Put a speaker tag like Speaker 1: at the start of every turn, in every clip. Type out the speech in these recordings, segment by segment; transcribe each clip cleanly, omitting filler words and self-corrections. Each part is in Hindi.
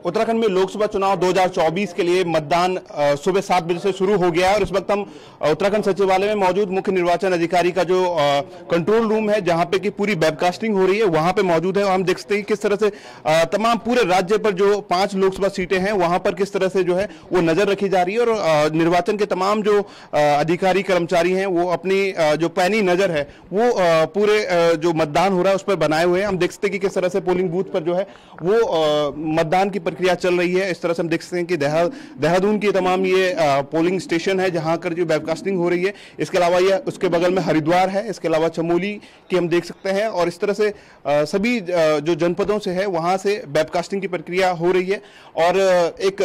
Speaker 1: उत्तराखंड में लोकसभा चुनाव 2024 के लिए मतदान सुबह 7 बजे से शुरू हो गया है और इस वक्त हम उत्तराखंड सचिवालय में मौजूद मुख्य निर्वाचन अधिकारी का जो कंट्रोल रूम है जहां पे कि पूरी वेबकास्टिंग हो रही है वहां पे मौजूद है और हम देख सकते हैं किस तरह से तमाम पूरे राज्य पर जो 5 लोकसभा सीटें हैं वहां पर किस तरह से जो है वो नजर रखी जा रही है और निर्वाचन के तमाम जो अधिकारी कर्मचारी हैं वो अपनी जो पैनी नजर है वो पूरे जो मतदान हो रहा है उस पर बनाए हुए हैं। हम देख सकते हैं कि किस तरह से पोलिंग बूथ पर जो है वो मतदान की प्रक्रिया चल रही है। इस तरह से हम देख सकते हैं कि देहरादून की तमाम ये पोलिंग स्टेशन है जहां कर जो वेबकास्टिंग हो रही है। इसके अलावा ये उसके बगल में हरिद्वार है, इसके अलावा चमोली की हम देख सकते हैं और इस तरह से सभी जो जनपदों से है वहां से वेबकास्टिंग की प्रक्रिया हो रही है और एक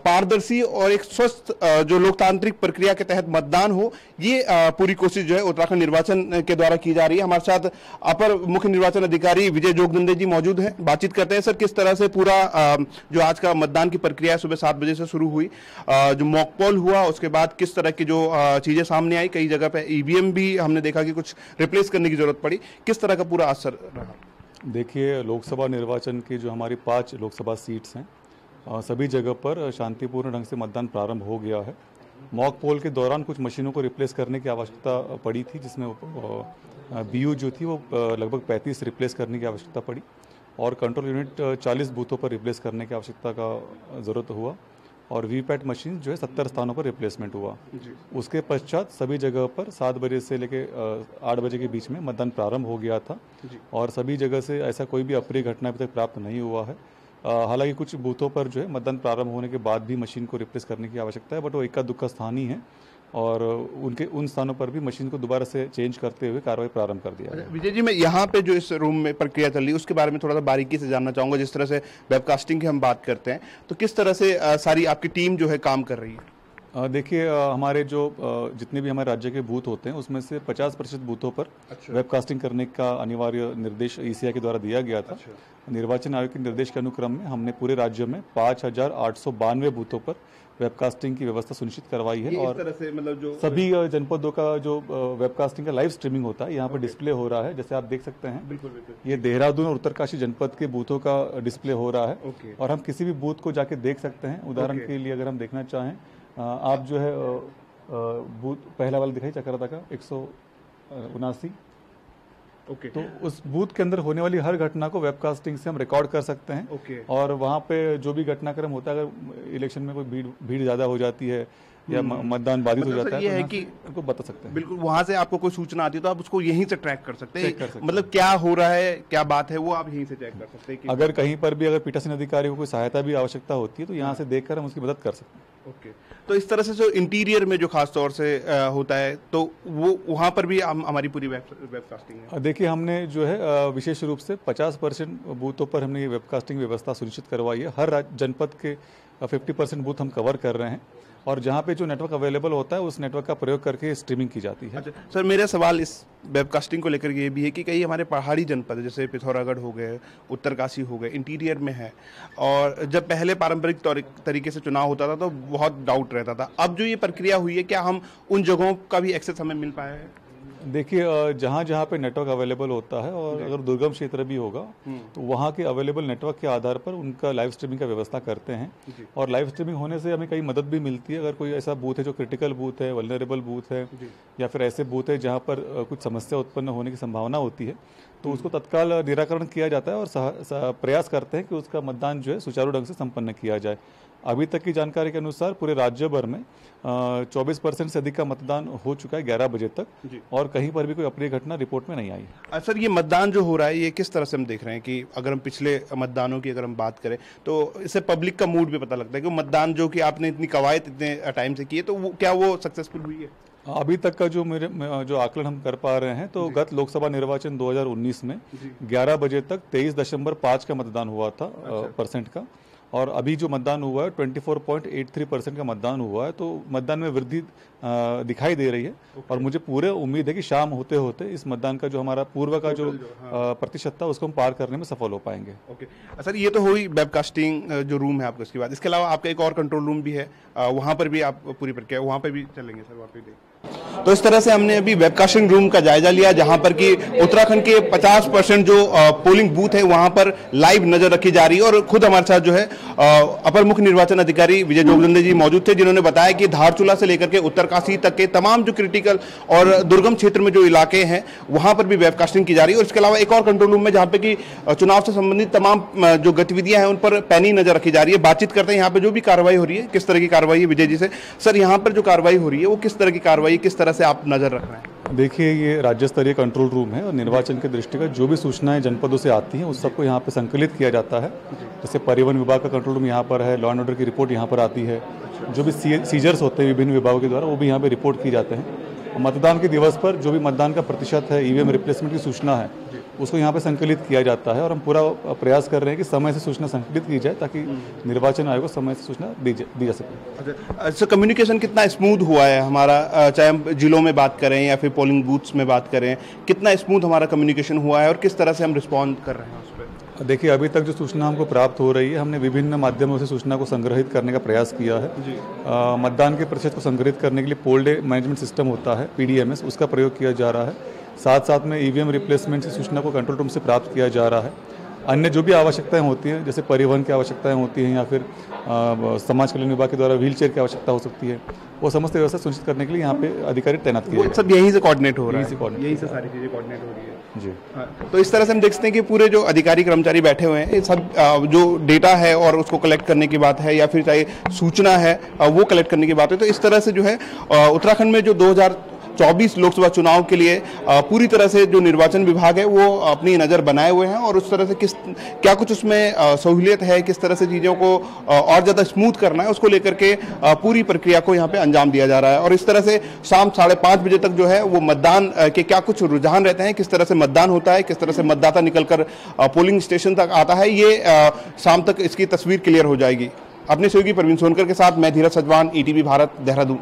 Speaker 1: पारदर्शी और एक स्वस्थ जो लोकतांत्रिक प्रक्रिया के तहत मतदान हो ये पूरी कोशिश जो है उत्तराखंड निर्वाचन के द्वारा की जा रही है। हमारे साथ अपर मुख्य निर्वाचन अधिकारी विजय जोगदंडे जी मौजूद हैं, बातचीत करते हैं। सर, किस तरह से पूरा जो आज का मतदान की प्रक्रिया सुबह 7 बजे से शुरू हुई, जो मॉक पोल हुआ उसके बाद किस तरह की जो चीजें सामने आई, कई जगह पे ईवीएम भी हमने देखा कि कुछ रिप्लेस करने की जरूरत पड़ी, किस तरह का पूरा असर रहा?
Speaker 2: देखिए, लोकसभा निर्वाचन की जो हमारी 5 लोकसभा सीट्स हैं सभी जगह पर शांतिपूर्ण ढंग से मतदान प्रारंभ हो गया है। मॉक पोल के दौरान कुछ मशीनों को रिप्लेस करने की आवश्यकता पड़ी थी जिसमें बीयू जो थी वो लगभग 35 रिप्लेस करने की आवश्यकता पड़ी और कंट्रोल यूनिट 40 बूथों पर रिप्लेस करने की आवश्यकता का ज़रूरत हुआ और वीपैट मशीन जो है 70 स्थानों पर रिप्लेसमेंट हुआ। उसके पश्चात सभी जगह पर 7 बजे से लेके 8 बजे के बीच में मतदान प्रारंभ हो गया था और सभी जगह से ऐसा कोई भी अप्रिय घटना अभी तक प्राप्त नहीं हुआ है। हालांकि कुछ बूथों पर जो है मतदान प्रारंभ होने के बाद भी मशीन को रिप्लेस करने की आवश्यकता है, बट वो इक्का दुक्का स्थान ही है और उन स्थानों पर भी मशीन को दोबारा से चेंज करते हुए कार्रवाई प्रारंभ कर दिया है।
Speaker 1: विजय जी, मैं यहाँ पे जो इस रूम में प्रक्रिया चल रही है उसके बारे में थोड़ा सा बारीकी से जानना चाहूंगा। जिस तरह से वेबकास्टिंग की हम बात करते हैं तो किस तरह से सारी आपकी टीम जो है काम कर रही है?
Speaker 2: देखिए, हमारे जो जितने भी हमारे राज्य के बूथ होते हैं उसमें से 50% बूथों पर वेबकास्टिंग करने का अनिवार्य निर्देश ईसीआई के द्वारा दिया गया था। निर्वाचन आयोग के निर्देश के अनुक्रम में हमने पूरे राज्य में 5892 बूथों पर वेबकास्टिंग की व्यवस्था सुनिश्चित करवाई है और
Speaker 1: तरह से मतलब जो
Speaker 2: सभी जनपदों का जो वेबकास्टिंग का लाइव स्ट्रीमिंग होता है यहाँ पर डिस्प्ले हो रहा है। जैसे आप देख सकते हैं, बिल्कुल। ये देहरादून और उत्तरकाशी जनपद के बूथों का डिस्प्ले हो रहा है और हम किसी भी बूथ को जाके देख सकते हैं। उदाहरण के लिए अगर हम देखना चाहें, आप जो है बूथ पहला वाला दिखाई चक्राता का 179 तो उस बूथ के अंदर होने वाली हर घटना को वेबकास्टिंग से हम रिकॉर्ड कर सकते हैं और वहाँ पे जो भी घटनाक्रम होता है, अगर इलेक्शन में कोई भीड़ ज्यादा हो जाती है या मतदान बाधित हो जाता है
Speaker 1: ये
Speaker 2: तो
Speaker 1: है कि
Speaker 2: उनको बता सकते हैं।
Speaker 1: बिल्कुल, वहां से आपको कोई सूचना आती है तो आप उसको यहीं से ट्रैक कर सकते हैं। मतलब क्या हो रहा है, क्या बात है, वो आप यहीं से चेक कर सकते हैं।
Speaker 2: अगर कहीं पर भी अगर पीठासीन अधिकारी को कोई सहायता भी आवश्यकता होती है तो यहाँ से देखकर हम उसकी मदद कर सकते हैं।
Speaker 1: तो इस तरह से जो इंटीरियर में जो खास तौर से होता है तो वो वहां पर भी हमारी पूरी वेबकास्टिंग है।
Speaker 2: देखिए, हमने जो है विशेष रूप से 50% बूथों पर हमने ये वेबकास्टिंग व्यवस्था सुनिश्चित करवाई है। हर जनपद के 50% बूथ हम कवर कर रहे हैं और जहाँ पे जो नेटवर्क अवेलेबल होता है उस नेटवर्क का प्रयोग करके स्ट्रीमिंग की जाती है।
Speaker 1: अच्छा सर, मेरा सवाल इस वेबकास्टिंग को लेकर ये भी है कि कई हमारे पहाड़ी जनपद जैसे पिथौरागढ़ हो गए, उत्तरकाशी हो गए, इंटीरियर में है और जब पहले पारंपरिक तरीके से चुनाव होता था तो बहुत डाउट रहता था। अब जो ये प्रक्रिया हुई है, क्या हम उन जगहों का भी एक्सेस हमें मिल पाया है?
Speaker 2: देखिए, जहाँ जहाँ पे नेटवर्क अवेलेबल होता है और अगर दुर्गम क्षेत्र भी होगा तो वहाँ के अवेलेबल नेटवर्क के आधार पर उनका लाइव स्ट्रीमिंग का व्यवस्था करते हैं और लाइव स्ट्रीमिंग होने से हमें कई मदद भी मिलती है। अगर कोई ऐसा बूथ है जो क्रिटिकल बूथ है, वल्नरेबल बूथ है या फिर ऐसे बूथ है जहाँ पर कुछ समस्या उत्पन्न होने की संभावना होती है तो उसको तत्काल निराकरण किया जाता है और प्रयास करते हैं कि उसका मतदान जो है सुचारू ढंग से संपन्न किया जाए। अभी तक की जानकारी के अनुसार पूरे राज्य भर में 24% से अधिक का मतदान हो चुका है 11 बजे तक और कहीं पर भी कोई अप्रिय घटना रिपोर्ट में नहीं आई।
Speaker 1: सर, ये मतदान जो हो रहा है ये किस तरह से हम देख रहे हैं कि अगर हम पिछले मतदानों की अगर हम बात करें तो इससे पब्लिक का मूड भी पता लगता है कि मतदान जो कि आपने इतनी कवायद इतने टाइम से की है तो क्या वो सक्सेसफुल हुई है?
Speaker 2: अभी तक का जो आकलन हम कर पा रहे हैं तो गत लोकसभा निर्वाचन 2019 में 11 बजे तक 23.5 का मतदान हुआ था परसेंट का और अभी जो मतदान हुआ है 24.83% का मतदान हुआ है। तो मतदान में वृद्धि दिखाई दे रही है और मुझे पूरे उम्मीद है कि शाम होते होते इस मतदान का जो हमारा पूर्व का जो प्रतिशत था उसको हम पार करने में सफल हो पाएंगे।
Speaker 1: सर, ये तो हुई वेबकास्टिंग जो रूम है आपका, इसके बाद इसके अलावा आपका एक और कंट्रोल रूम भी है, वहाँ पर भी आप पूरी प्रक्रिया वहाँ पर भी चलेंगे सर? वहाँ पे तो इस तरह से हमने अभी वेबकास्टिंग रूम का जायजा लिया, जहां पर कि उत्तराखंड के 50% जो पोलिंग बूथ है वहां पर लाइव नजर रखी जा रही है। और खुद हमारे साथ जो है अपर मुख्य निर्वाचन अधिकारी विजय जोगदंडे जी मौजूद थे, जिन्होंने बताया कि धारचूला से लेकर के उत्तरकाशी तक के तमाम जो क्रिटिकल और दुर्गम क्षेत्र में जो इलाके हैं वहां पर भी वेबकास्टिंग की जा रही है। और इसके अलावा एक और कंट्रोल रूम में जहां पे कि चुनाव से संबंधित तमाम जो गतिविधियां हैं उन पर पैनी नजर रखी जा रही है। बातचीत करते हैं यहाँ पे जो भी कार्रवाई हो रही है, किस तरह की कार्रवाई है विजय जी से। सर, यहाँ पर जो कार्रवाई हो रही है वो किस तरह की कार्रवाई, किस तरह से आप नजर रख रहे हैं?
Speaker 2: देखिए, ये राज्य स्तरीय कंट्रोल रूम है और निर्वाचन के दृष्टिगत जो भी सूचनाएं जनपदों से आती हैं उस सबको यहाँ पे संकलित किया जाता है। जैसे परिवहन विभाग का कंट्रोल रूम यहाँ पर है, लॉ एंड ऑर्डर की रिपोर्ट यहाँ पर आती है, जो भी सीजर्स होते हैं विभिन्न विभागों के द्वारा वो भी यहाँ पे रिपोर्ट की जाते हैं। मतदान के दिवस पर जो भी मतदान का प्रतिशत है, ईवीएम रिप्लेसमेंट की सूचना है, उसको यहाँ पे संकलित किया जाता है। और हम पूरा प्रयास कर रहे हैं कि समय से सूचना संकलित की जाए ताकि निर्वाचन आयोग को समय से सूचना दी जा सके।
Speaker 1: अच्छा, कम्युनिकेशन कितना स्मूथ हुआ है हमारा, चाहे हम जिलों में बात करें या फिर पोलिंग बूथ्स में बात करें, कितना स्मूथ हमारा कम्युनिकेशन हुआ है और किस तरह से हम रिस्पॉन्ड कर रहे हैं उस पर?
Speaker 2: देखिए, अभी तक जो सूचना हमको प्राप्त हो रही है, हमने विभिन्न माध्यमों से सूचना को संग्रहित करने का प्रयास किया है। मतदान के प्रतिशत को संग्रहित करने के लिए पोल डे मैनेजमेंट सिस्टम होता है, PDMS, उसका प्रयोग किया जा रहा है। साथ साथ में ईवीएम रिप्लेसमेंट की सूचना को कंट्रोल रूम से प्राप्त किया जा रहा है। अन्य जो भी आवश्यकताएं होती हैं, जैसे परिवहन की आवश्यकताएं होती हैं या फिर समाज कल्याण विभाग के द्वारा व्हीलचेयर की आवश्यकता हो सकती है, वो समस्त व्यवस्था सुनिश्चित करने के लिए यहाँ पे अधिकारी तैनात किए हैं।
Speaker 1: सब यहीं से कोऑर्डिनेट हो रहा है,
Speaker 2: यहीं से
Speaker 1: सारी चीज़ें कोऑर्डिनेट हो रही है
Speaker 2: जी।
Speaker 1: तो इस तरह से हम देख सकते हैं कि पूरे जो अधिकारी कर्मचारी बैठे हुए हैं, ये सब जो डेटा है और उसको कलेक्ट करने की बात है या फिर चाहे सूचना है वो कलेक्ट करने की बात है। तो इस तरह से जो है उत्तराखंड में जो 2024 लोकसभा चुनाव के लिए पूरी तरह से जो निर्वाचन विभाग है वो अपनी नज़र बनाए हुए हैं और उस तरह से क्या कुछ उसमें सहूलियत है, किस तरह से चीज़ों को और ज़्यादा स्मूथ करना है, उसको लेकर के पूरी प्रक्रिया को यहाँ पे अंजाम दिया जा रहा है। और इस तरह से शाम 5:30 बजे तक जो है वो मतदान के क्या कुछ रुझान रहते हैं, किस तरह से मतदान होता है, किस तरह से मतदाता निकलकर पोलिंग स्टेशन तक आता है, ये शाम तक इसकी तस्वीर क्लियर हो जाएगी। अपने सहयोगी प्रवीण सोनकर के साथ मैं धीरज सजवान, ETV भारत, देहरादून।